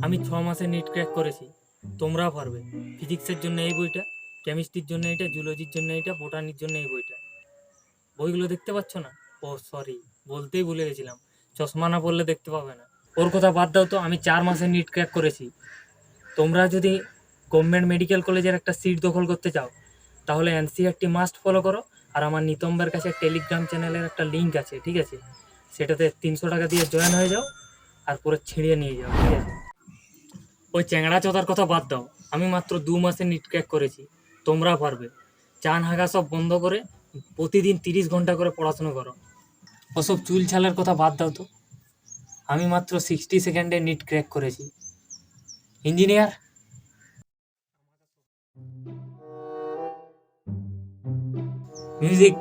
আমি 6 মাসে NEET crack করেছি, তোমরাও পারবে। ফিজিক্সের জন্য এই বইটা, কেমিস্ট্রির জন্য এইটা, জুলজির জন্য এইটা, বোটানির জন্য এই বইটা। বইগুলো দেখতে পাচ্ছ না? ও সরি, বলতেই ভুলে গেছিলাম, চশমা না পড়লে দেখতে পাবে না। ওর কথা বাদ দাও তো, আমি 4 মাসে নিট ক্র্যাক করেছি। তোমরা যদি গভর্নমেন্ট মেডিকেল কলেজের একটা সিট দখল করতে চাও, তাহলে এনসিআরটি মাস্ট ফলো করো। আর আমার নিতম্বের কাছে টেলিগ্রাম চ্যানেলের একটা লিঙ্ক আছে, ঠিক আছে? সেটাতে 300 টাকা দিয়ে জয়েন হয়ে যাও, আর পুরো ছিঁড়িয়ে নিয়ে যাও, ঠিক আছে? ওই চ্যাংড়া চোদার কথা বাদ দাও, আমি মাত্র 2 মাসে নিট ক্র্যাক করেছি, তোমরা পারবে। চান হাগা সব বন্ধ করে প্রতিদিন 30 ঘন্টা করে পড়াশোনা করো। ওসব চুল ছালের কথা বাদ দাও তো, আমি মাত্র 60 সেকেন্ডে নিট ক্র্যাক করেছি। Engineer, music.